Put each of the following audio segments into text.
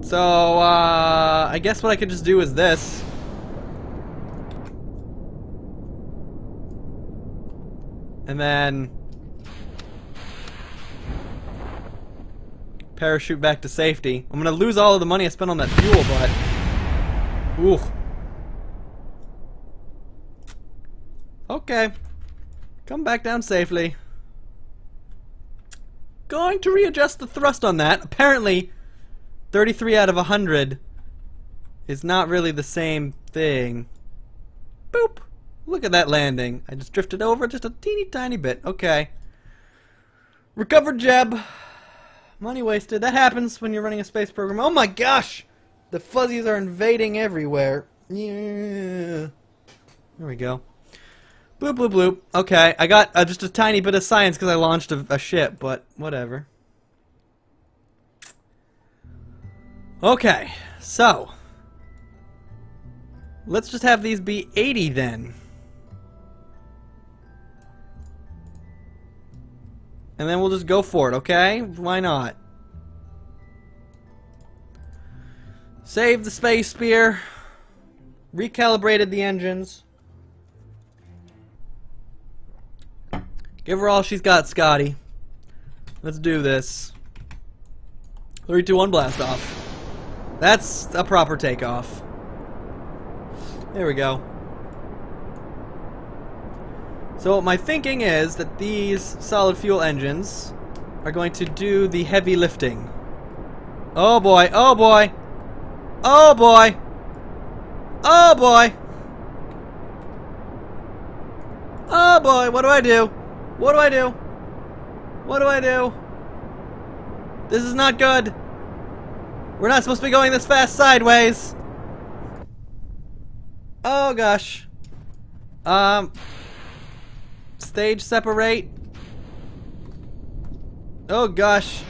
So, I guess what I could just do is this. And then parachute back to safety. I'm gonna lose all of the money I spent on that fuel, but ooh. Okay. Come back down safely. Going to readjust the thrust on that. Apparently 33 out of 100 is not really the same thing. Boop. Look at that landing. I just drifted over just a teeny tiny bit. Okay. Recovered Jeb. Money wasted. That happens when you're running a space program. Oh my gosh! The fuzzies are invading everywhere. Yeah. There we go. Bloop, bloop, bloop. Okay, I got just a tiny bit of science because I launched a ship, but whatever. Okay, so let's just have these be 80 then. And then we'll just go for it, okay? Why not? Save the space spear. Recalibrated the engines. Give her all she's got, Scotty. Let's do this. 3, 2, 1, blast off. That's a proper takeoff. There we go. So my thinking is that these solid fuel engines are going to do the heavy lifting. Oh boy, oh boy. Oh boy. Oh boy. Oh boy, what do I do? What do I do? What do I do? This is not good. We're not supposed to be going this fast sideways. Oh gosh. Stage separate. Oh gosh.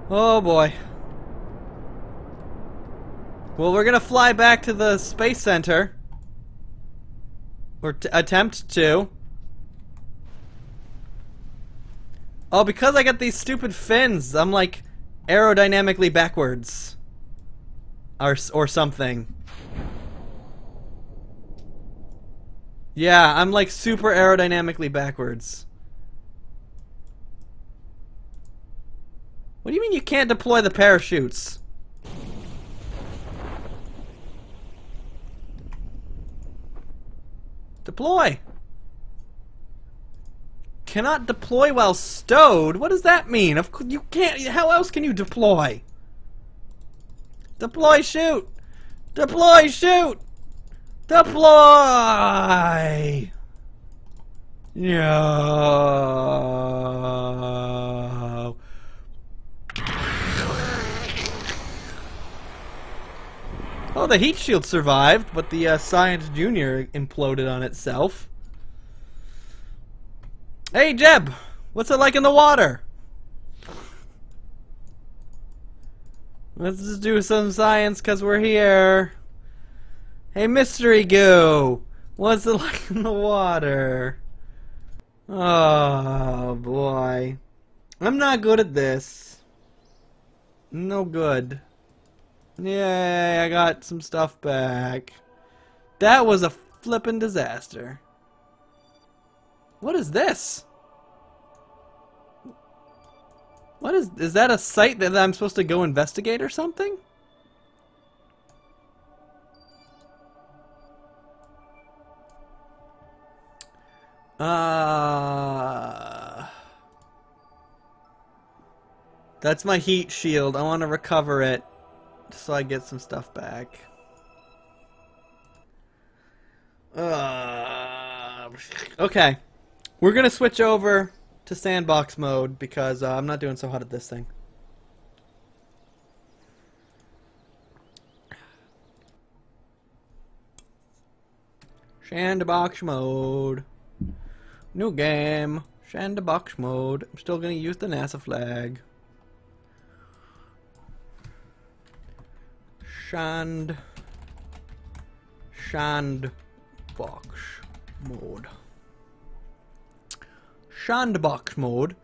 Oh boy. Well, we're gonna fly back to the space center. Or attempt to. Oh, because I got these stupid fins, I'm like aerodynamically backwards. Or something. Yeah, I'm like super aerodynamically backwards. What do you mean you can't deploy the parachutes? Deploy! Cannot deploy while stowed? What does that mean? Of course you can't. How else can you deploy? Deploy, shoot! Deploy, shoot! Deploy! No. Oh, the heat shield survived, but the Science Junior imploded on itself. Hey, Jeb! What's it like in the water? Let's just do some science because we're here. Hey, Mystery Goo! What's it like in the water? Oh, boy. I'm not good at this. No good. Yay, I got some stuff back. That was a flippin' disaster. What is this? What is that a site that I'm supposed to go investigate or something? That's my heat shield. I want to recover it so I get some stuff back. Okay. We're gonna switch over to sandbox mode because I'm not doing so hot at this thing. Sandbox mode. New game. Sandbox mode. I'm still gonna use the NASA flag. Sandbox mode. Sandbox mode.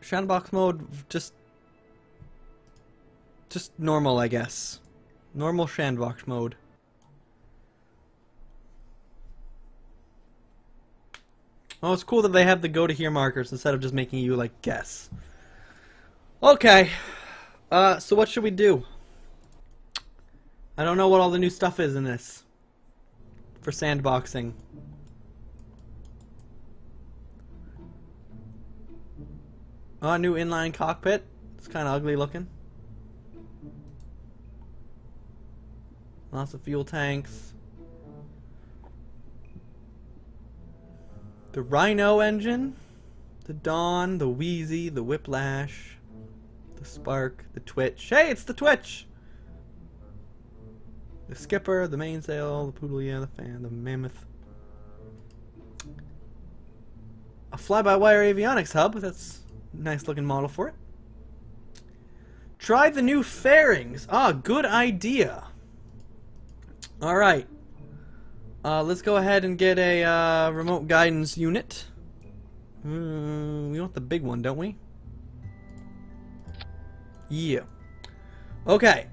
Sandbox mode, just normal, I guess. Normal sandbox mode. Oh, it's cool that they have the go to here markers instead of just making you, like, guess. Okay. So what should we do? I don't know what all the new stuff is in this. For sandboxing. Oh, new inline cockpit. It's kind of ugly looking. Lots of fuel tanks. The Rhino engine. The Dawn, the Wheezy, the Whiplash. The Spark, the Twitch. Hey, it's the Twitch! The Skipper, the Mainsail, the Poodle, the Fan, the Mammoth. A fly-by-wire avionics hub. That's a nice looking model for it. Try the new fairings. Ah, good idea. Alright. Let's go ahead and get a remote guidance unit. We want the big one, don't we? Yeah. Okay.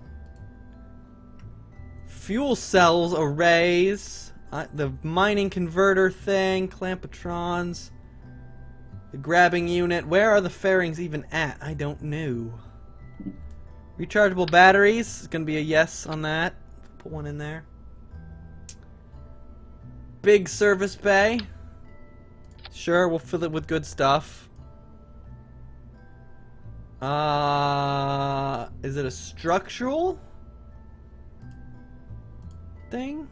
Fuel cells, arrays, the mining converter thing, clampetrons, the grabbing unit. Where are the fairings even at? I don't know. Rechargeable batteries. It's gonna be a yes on that. Put one in there. Big service bay. Sure, we'll fill it with good stuff. Is it a structural thing?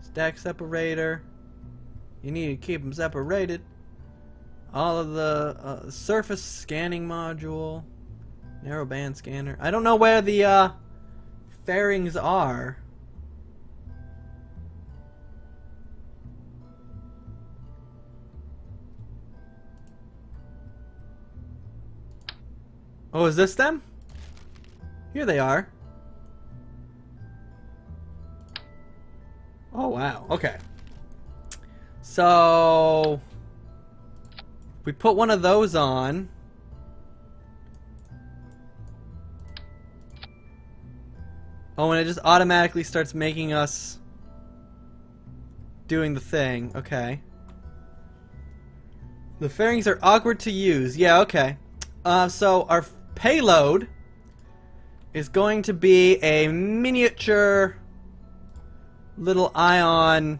Stack separator. You need to keep them separated. All of the surface scanning module. Narrowband scanner. I don't know where the fairings are. Oh, is this them? Here they are. Oh, wow. Okay. So we put one of those on. Oh, and it just automatically starts making us doing the thing. Okay. The fairings are awkward to use. Yeah, okay. So our payload is going to be a miniature little ion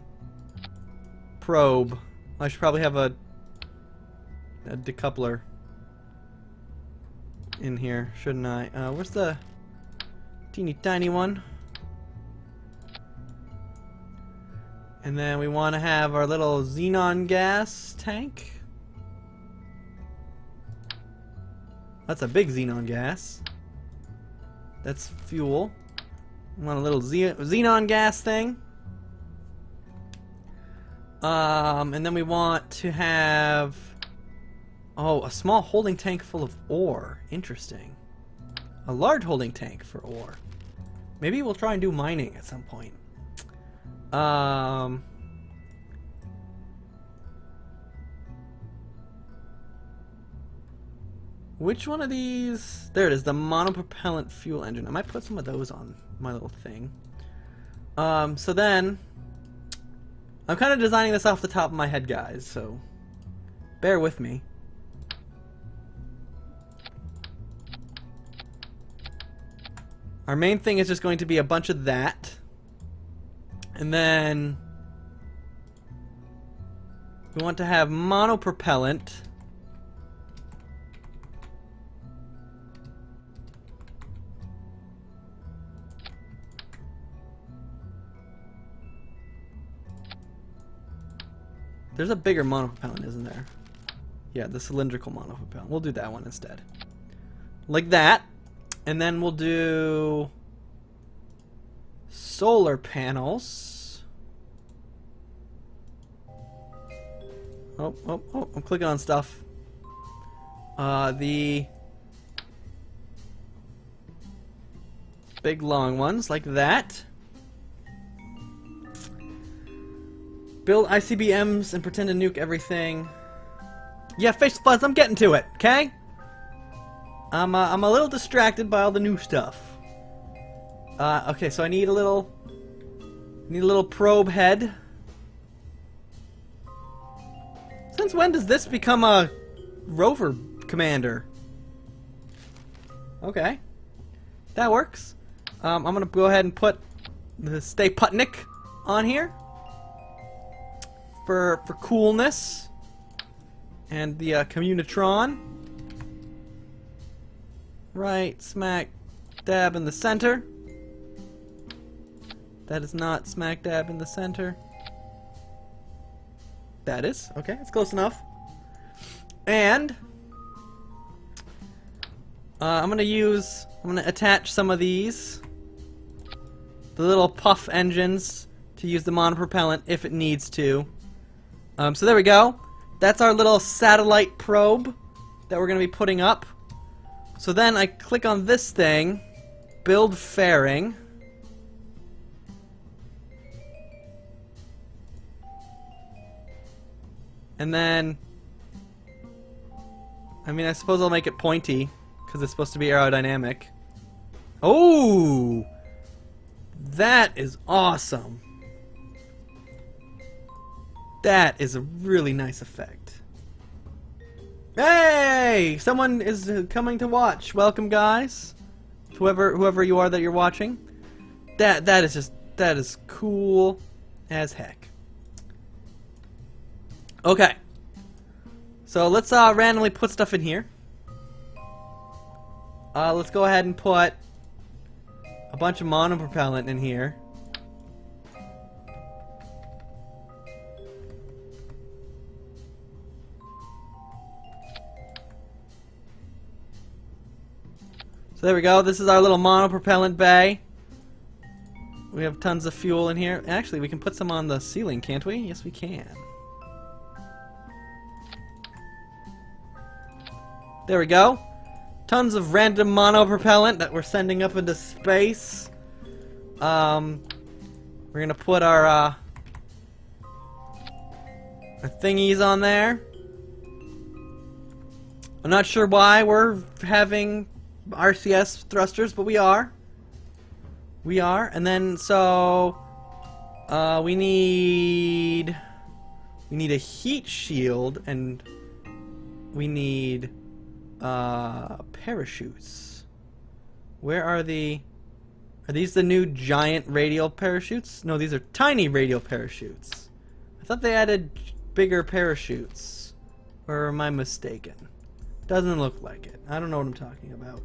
probe. I should probably have a decoupler in here, shouldn't I? Where's the teeny tiny one? And then we want to have our little xenon gas tank. That's a big xenon gas. That's fuel. We want a little xenon gas thing. And then we want to have... Oh, a small holding tank full of ore. Interesting. A large holding tank for ore. Maybe we'll try and do mining at some point. Which one of these? There it is, the monopropellant fuel engine. I might put some of those on my little thing. So then, I'm kind of designing this off the top of my head, guys, so bear with me. Our main thing is just going to be a bunch of that. And then we want to have monopropellant. There's a bigger monopropellant, isn't there? Yeah, the cylindrical monopropellant. We'll do that one instead. Like that. And then we'll do solar panels. Oh, I'm clicking on stuff. The big long ones, like that. Build ICBMs and pretend to nuke everything. Yeah, facial fuzz, I'm getting to it, okay? I'm a little distracted by all the new stuff. Okay, so I need a little probe head. Since when does this become a rover commander? Okay, that works. I'm gonna go ahead and put the Stay Putnik on here for coolness, and the Communitron right smack dab in the center. That is not smack dab in the center. That is. Okay, it's close enough. And I'm gonna attach some of these, the little puff engines, to use the monopropellant if it needs to. So there we go. That's our little satellite probe that we're gonna be putting up. So then I click on this thing, build fairing. And then, I mean, I suppose I'll make it pointy, because it's supposed to be aerodynamic. Oh! That is awesome. That is a really nice effect. Hey! Someone is coming to watch. Welcome, guys. Whoever you are that you're watching. That is cool as heck. Okay, so let's randomly put stuff in here. Let's go ahead and put a bunch of monopropellant in here. So there we go. This is our little monopropellant bay. We have tons of fuel in here. Actually, we can put some on the ceiling, can't we? Yes, we can. There we go. Tons of random monopropellant that we're sending up into space. We're gonna put our thingies on there. I'm not sure why we're having RCS thrusters, but we are. We are. And then so we need a heat shield, and we need parachutes. Where are these the new giant radial parachutes? No, these are tiny radial parachutes. I thought they added bigger parachutes. Or am I mistaken? Doesn't look like it. I don't know what I'm talking about.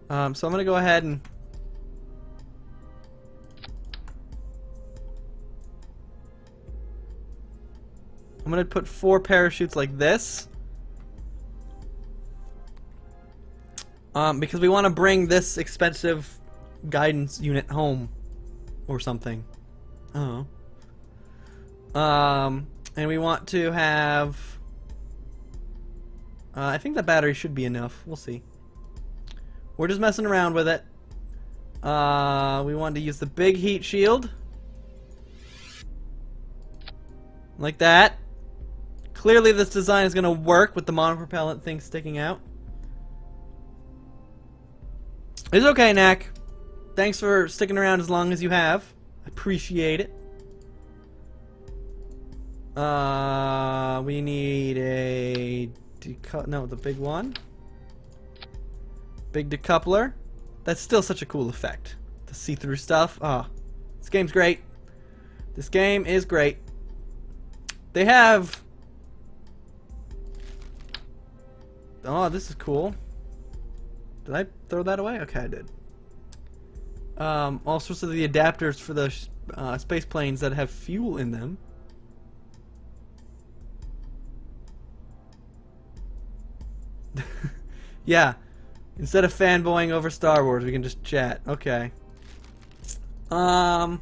So I'm gonna go ahead and I'm gonna put 4 parachutes like this, because we want to bring this expensive guidance unit home, or something. Oh. And we want to have. I think the battery should be enough. We'll see. We're just messing around with it. We want to use the big heat shield, like that. Clearly this design is going to work with the monopropellant thing sticking out. It's okay, Knack. Thanks for sticking around as long as you have. I appreciate it. We need a the big one. Big decoupler. That's still such a cool effect. The see-through stuff. Ah, oh, this game's great. This game is great. They have. Oh, this is cool. Did I throw that away? Okay, I did. All sorts of the adapters for the space planes that have fuel in them. Yeah. Instead of fanboying over Star Wars, we can just chat. Okay. And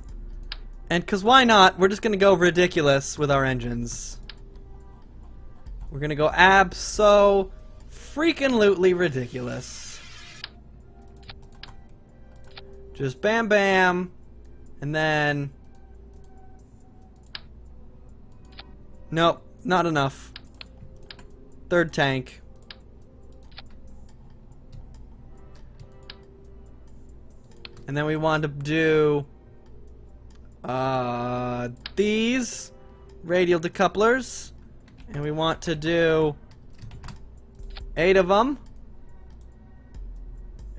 cause why not? We're just gonna go ridiculous with our engines. We're gonna go abso-freaking-lutely ridiculous. Just bam bam, and then Nope, not enough. Third tank. And then we want to do these radial decouplers. And we want to do 8 of them.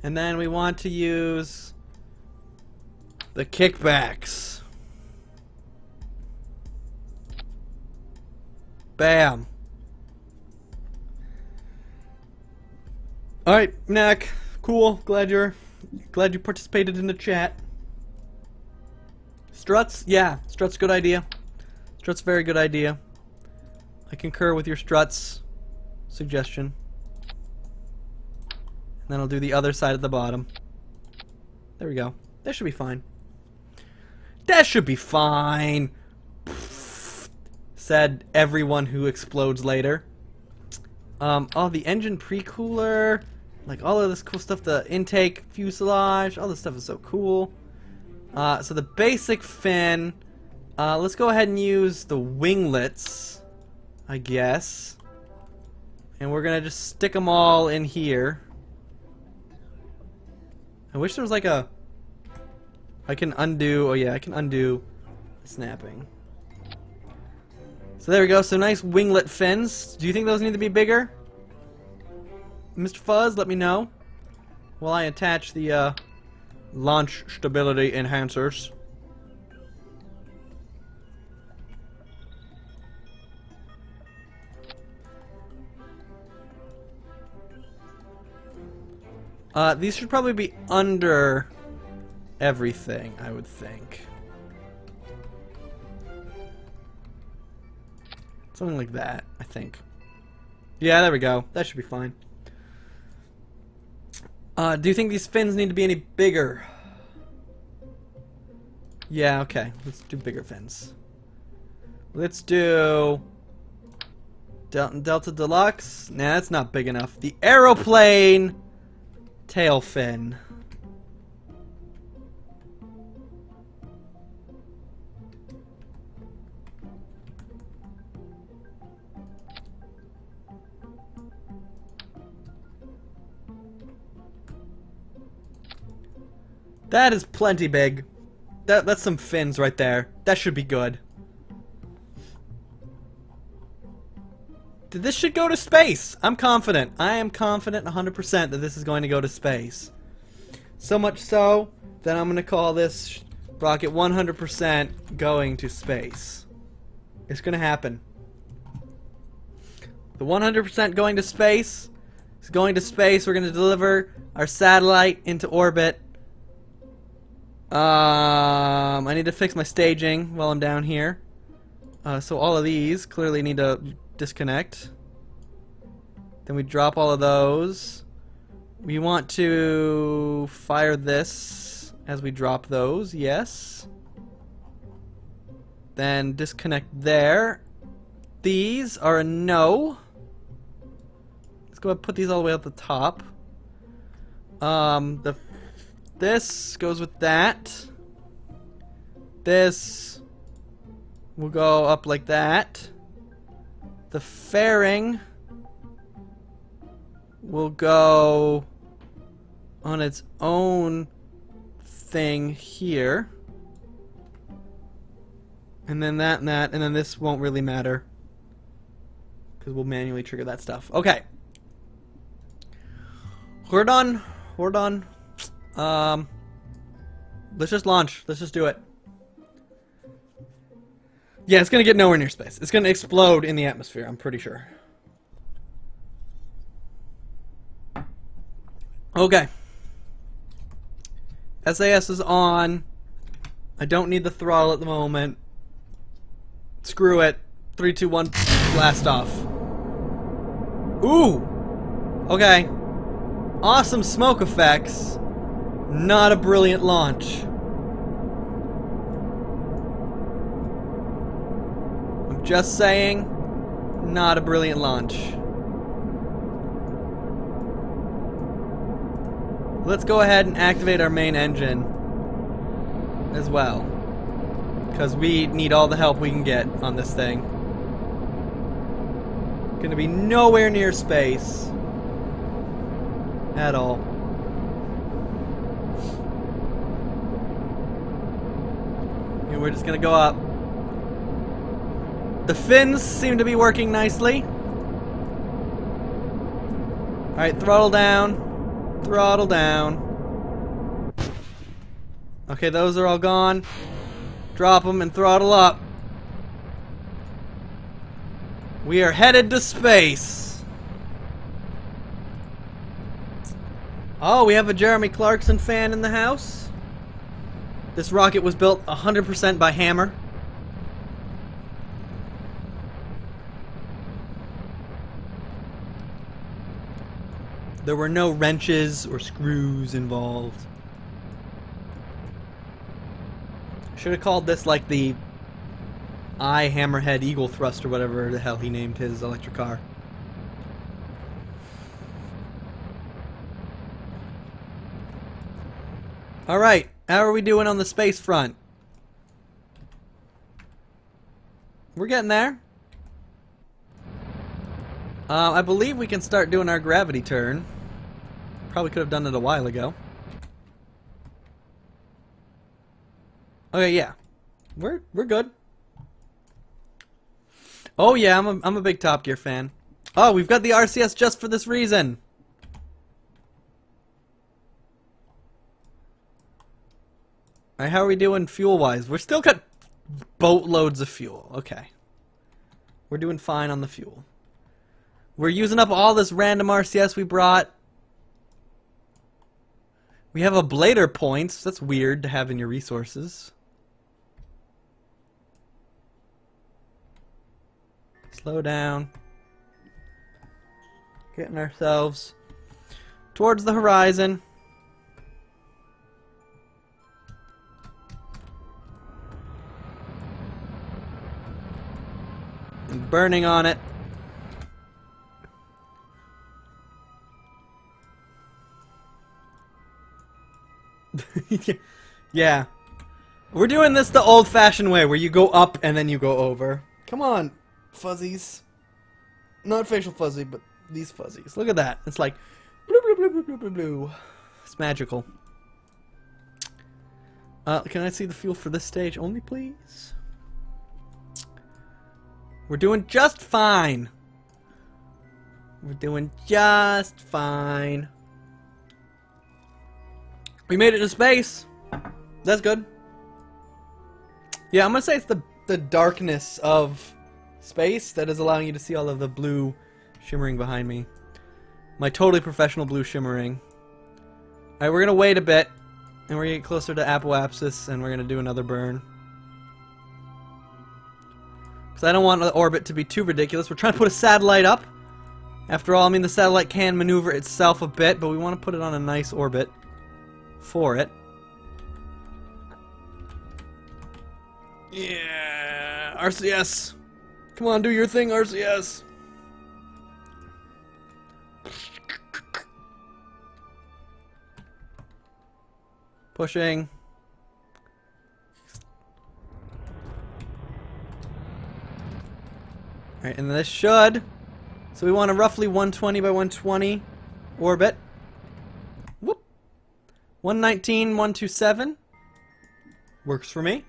And then we want to use the kickbacks. Bam. Alright, Knack. Cool. Glad you participated in the chat. Struts? Yeah, struts good idea. Struts very good idea. I concur with your struts suggestion. And then I'll do the other side of the bottom. There we go. That should be fine. That should be fine. Said everyone who explodes later. Oh, the engine pre-cooler. Like all of this cool stuff. The intake, fuselage. All this stuff is so cool. So the basic fin. Let's go ahead and use the winglets, I guess. And we're going to just stick them all in here. I wish there was like a... I can undo... Oh yeah, I can undo snapping. So there we go. So nice winglet fins. Do you think those need to be bigger? Mr. Fuzz, let me know. While I attach the launch stability enhancers. These should probably be under everything, I would think. Something like that, I think. Yeah, there we go. That should be fine. Do you think these fins need to be any bigger? Yeah, okay. Let's do bigger fins. Let's do... Delta Deluxe? Nah, that's not big enough. The aeroplane tail fin. That is plenty big. That's some fins right there. That should be good. This should go to space. I'm confident. I am confident 100% that this is going to go to space. So much so that I'm going to call this rocket 100% going to space. It's going to happen. The 100% going to space is going to space. We're going to deliver our satellite into orbit. I need to fix my staging while I'm down here. So all of these clearly need to disconnect. Then we drop all of those. We want to fire this as we drop those, yes. Then disconnect there. These are a no. Let's go ahead and put these all the way at the top. This goes with that. This will go up like that. The fairing will go on its own thing here. And then that and that, and then this won't really matter because we'll manually trigger that stuff. Okay. We're done. We're done. Let's just launch. Let's just do it. Yeah, it's gonna get nowhere near space. It's gonna explode in the atmosphere, I'm pretty sure. Okay. SAS is on. I don't need the throttle at the moment. Screw it. 3, 2, 1, blast off. Ooh! Okay. Awesome smoke effects. Not a brilliant launch. I'm just saying, not a brilliant launch. Let's go ahead and activate our main engine as well, because we need all the help we can get on this thing. Gonna be nowhere near space. At all. And we're just gonna go up. The fins seem to be working nicely. Alright, throttle down. Throttle down. Okay, those are all gone. Drop them and throttle up. We are headed to space. Oh, we have a Jeremy Clarkson fan in the house. This rocket was built 100% by hammer. There were no wrenches or screws involved. Should have called this like the Hammerhead Eagle Thrust or whatever the hell he named his electric car. Alright, how are we doing on the space front? We're getting there. I believe we can start doing our gravity turn. Probably could have done it a while ago. Okay, yeah. We're good. Oh yeah, I'm a big Top Gear fan. Oh, we've got the RCS just for this reason. Alright, how are we doing fuel-wise? We're still got boatloads of fuel. Okay. We're doing fine on the fuel. We're using up all this random RCS we brought. We have ablator points. That's weird to have in your resources. Slow down. Getting ourselves towards the horizon. And burning on it. Yeah. We're doing this the old-fashioned way, where you go up and then you go over. Come on, fuzzies. Not facial fuzzy, but these fuzzies. Look at that. It's like... Blue, blue, blue, blue, blue, blue, blue. It's magical. Can I see the fuel for this stage only, please? We're doing just fine. We're doing just fine. We made it to space. That's good. Yeah, I'm gonna say it's the darkness of space that is allowing you to see all of the blue shimmering behind me. My totally professional blue shimmering. Alright, we're gonna wait a bit, and we're gonna get closer to apoapsis, and we're gonna do another burn. Because I don't want the orbit to be too ridiculous. We're trying to put a satellite up. After all, I mean, the satellite can maneuver itself a bit, but we want to put it on a nice orbit for it. Yeah, RCS. Come on, do your thing, RCS. Pushing. Alright, and this should. So we want a roughly 120 by 120 orbit. Whoop. 119, 127. Works for me.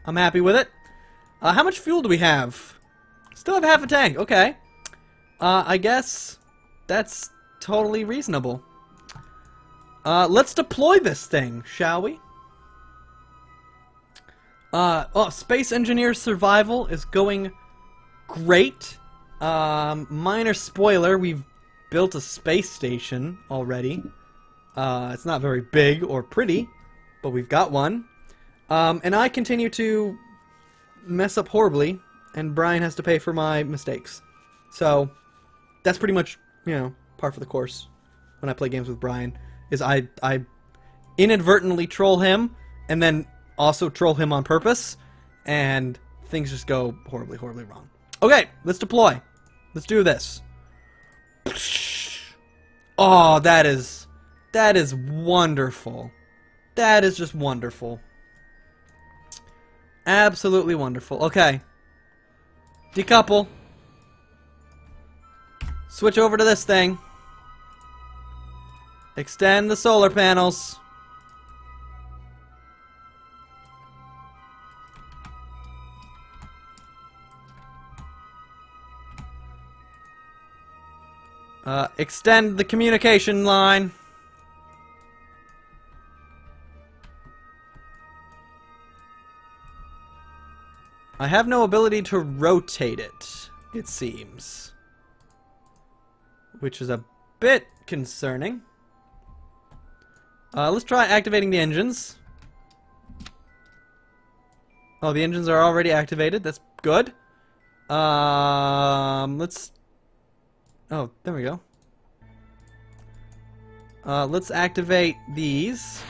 I'm happy with it. How much fuel do we have? Still have half a tank. Okay. I guess that's totally reasonable. Let's deploy this thing, shall we? Oh, Space Engineer Survival is going great. Minor spoiler, we've built a space station already. It's not very big or pretty, but we've got one. And I continue to mess up horribly, and Brian has to pay for my mistakes. So, that's pretty much, you know, par for the course when I play games with Brian, is I inadvertently troll him, and then also troll him on purpose, and things just go horribly, horribly wrong. Okay, let's deploy. Let's do this. Oh, that is wonderful. That is just wonderful. Absolutely wonderful. Okay. Decouple. Switch over to this thing. Extend the solar panels. Extend the communication line. I have no ability to rotate it seems. Which is a bit concerning. Let's try activating the engines. Oh, the engines are already activated. That's good. Let's... Oh, there we go. Let's activate these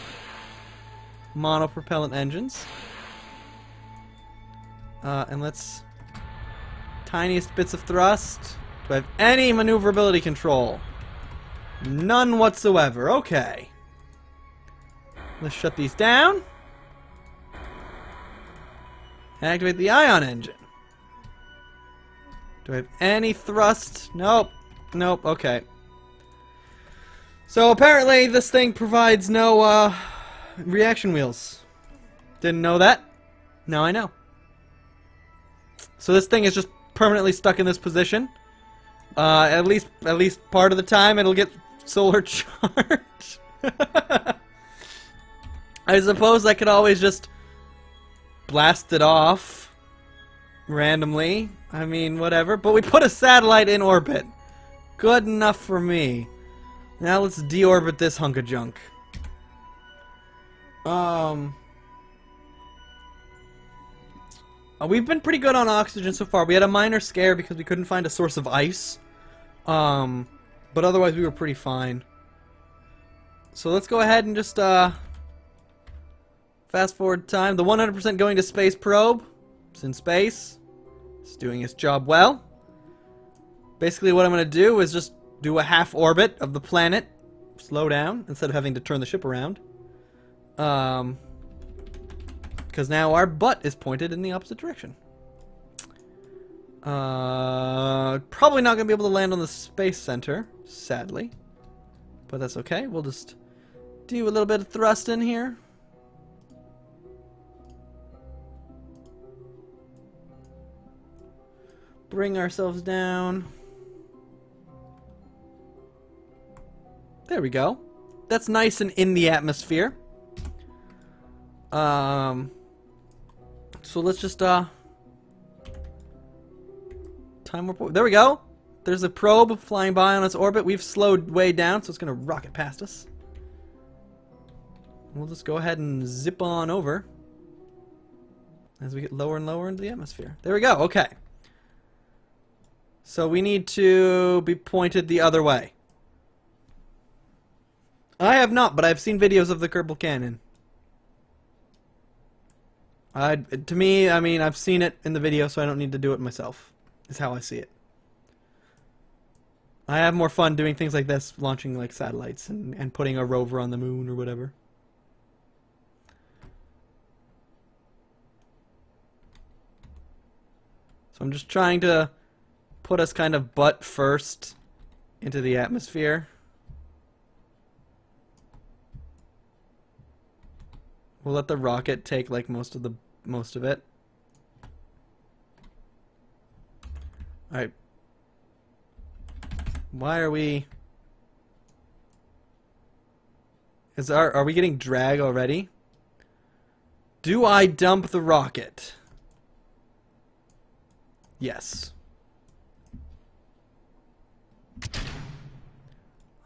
monopropellant engines. And let's... Tiniest bits of thrust. Do I have any maneuverability control? None whatsoever. Okay. Let's shut these down. Activate the ion engine. Do I have any thrust? Nope. Nope, okay. So apparently this thing provides no reaction wheels. Didn't know that. Now I know. So this thing is just permanently stuck in this position. At least part of the time it'll get solar charge. I suppose I could always just blast it off randomly. I mean, whatever. But we put a satellite in orbit. Good enough for me. Now let's deorbit this hunk of junk. We've been pretty good on oxygen so far. We had a minor scare because we couldn't find a source of ice. But otherwise we were pretty fine. So let's go ahead and just fast forward time. The 100% going to space probe. It's in space. It's doing its job well. Basically what I'm going to do is just do a half orbit of the planet. Slow down instead of having to turn the ship around. Because now our butt is pointed in the opposite direction. Probably not going to be able to land on the space center, sadly. But that's okay. We'll just do a little bit of thrust in here. Bring ourselves down. There we go. That's nice and in the atmosphere. So let's just time warp. There we go. There's a probe flying by on its orbit. We've slowed way down, so it's gonna rocket past us. We'll just go ahead and zip on over as we get lower and lower into the atmosphere. There we go. Okay. So we need to be pointed the other way. I have not, but I've seen videos of the Kerbal cannon. To me, I mean, I've seen it in the video, so I don't need to do it myself. Is how I see it. I have more fun doing things like this, launching like satellites and putting a rover on the moon or whatever. So I'm just trying to put us kind of butt first into the atmosphere. We'll let the rocket take like most of it. Alright. Why are we... Are we getting drag already? Do I dump the rocket? Yes.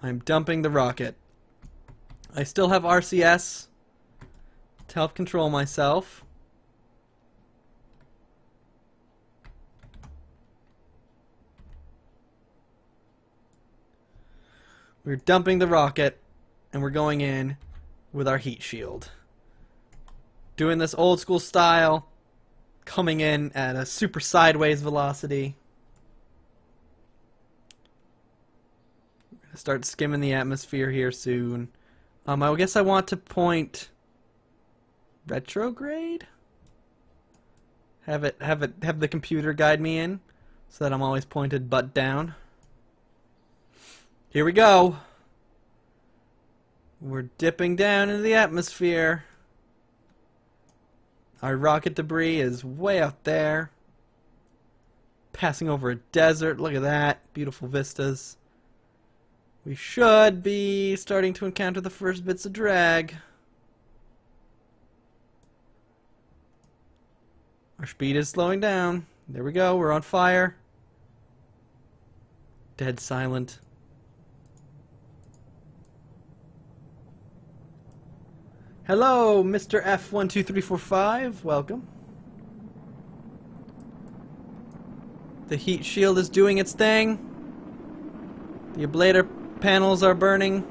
I'm dumping the rocket. I still have RCS to help control myself. We're dumping the rocket, and we're going in with our heat shield. Doing this old school style, coming in at a super sideways velocity. We're gonna start skimming the atmosphere here soon. I guess I want to point retrograde. Have the computer guide me in, so that I'm always pointed butt down. Here we go. We're dipping down into the atmosphere. Our rocket debris is way out there. Passing over a desert. Look at that. Beautiful vistas. We should be starting to encounter the first bits of drag. Our speed is slowing down. There we go. We're on fire. Dead silent. Hello, Mr. F12345. Welcome. The heat shield is doing its thing. The ablator panels are burning.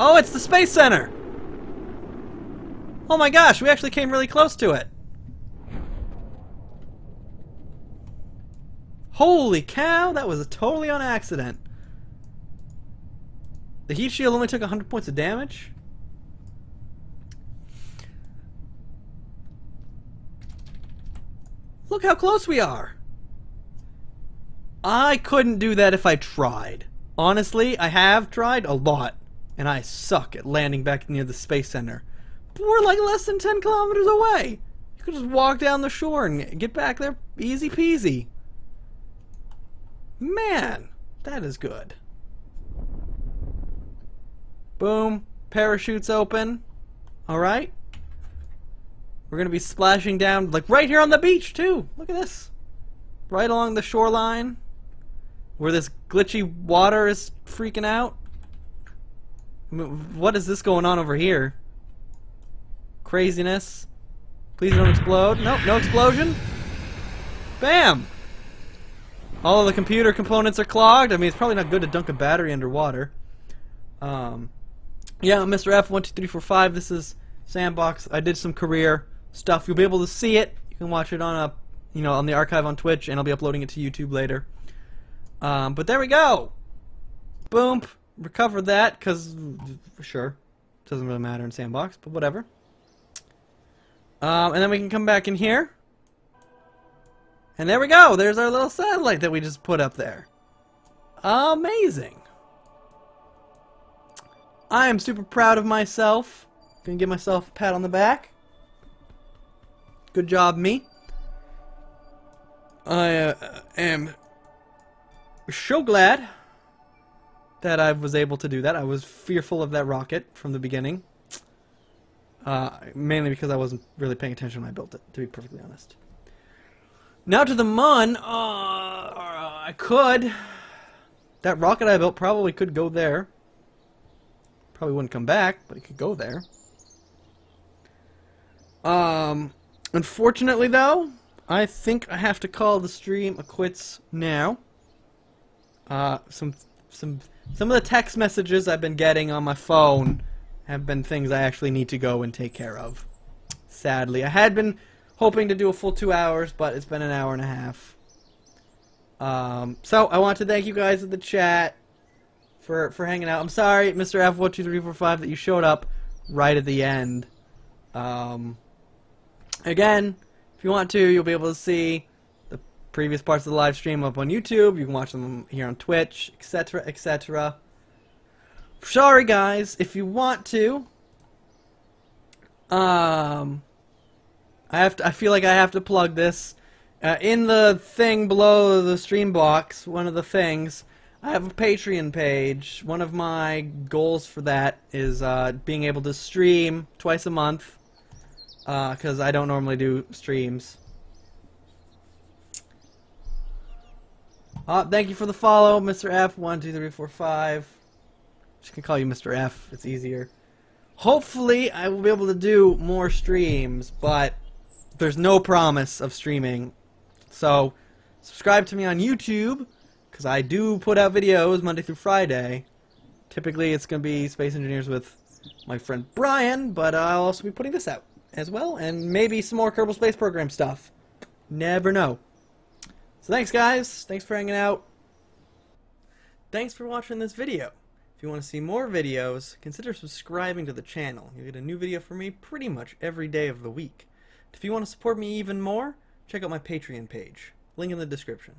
Oh, it's the Space Center! Oh my gosh, we actually came really close to it. Holy cow, that was totally on accident. The heat shield only took 100 points of damage. Look how close we are. I couldn't do that if I tried. Honestly, I have tried a lot, and I suck at landing back near the Space Center. But we're like less than 10 kilometers away. You could just walk down the shore and get back there easy peasy. Man, that is good. Boom. Parachutes open. Alright. We're going to be splashing down, like right here on the beach, too. Look at this. Right along the shoreline. Where this glitchy water is freaking out. I mean, what is this going on over here? Craziness. Please don't explode. Nope, no explosion. Bam! All of the computer components are clogged. I mean, it's probably not good to dunk a battery underwater. Yeah, Mr. F12345, this is Sandbox. I did some career stuff. You'll be able to see it. You can watch it on on the archive on Twitch, and I'll be uploading it to YouTube later. But there we go. Boom. Recovered that, because, sure, doesn't really matter in Sandbox, but whatever. And then we can come back in here. And there we go. There's our little satellite that we just put up there. Amazing. I am super proud of myself. Gonna give myself a pat on the back. Good job, me. I am so glad that I was able to do that. I was fearful of that rocket from the beginning. Mainly because I wasn't really paying attention when I built it, to be perfectly honest. Now to the Mun. I could. That rocket I built probably could go there. Probably wouldn't come back, but it could go there. Unfortunately, though, I think I have to call the stream a quits now. Some of the text messages I've been getting on my phone have been things I actually need to go and take care of. Sadly, I had been hoping to do a full 2 hours, but it's been an hour and a half. So I want to thank you guys in the chat for hanging out. I'm sorry, Mr. F12345, that you showed up right at the end. Again, if you want to, you'll be able to see the previous parts of the live stream up on YouTube. You can watch them here on Twitch, etc., etc. Sorry, guys. If you want to, I feel like I have to plug this. In the thing below the stream box, one of the things, I have a Patreon page. One of my goals for that is being able to stream twice a month, because I don't normally do streams. Thank you for the follow, Mr. F12345. Just gonna call you Mr. F. It's easier. Hopefully, I will be able to do more streams, but there's no promise of streaming. So, subscribe to me on YouTube, because I do put out videos Monday through Friday. Typically, it's going to be Space Engineers with my friend Brian, but I'll also be putting this out as well, and maybe some more Kerbal Space Program stuff. Never know. So thanks, guys. Thanks for hanging out. Thanks for watching this video. If you want to see more videos, consider subscribing to the channel. You get a new video from me pretty much every day of the week. If you want to support me even more, check out my Patreon page. Link in the description.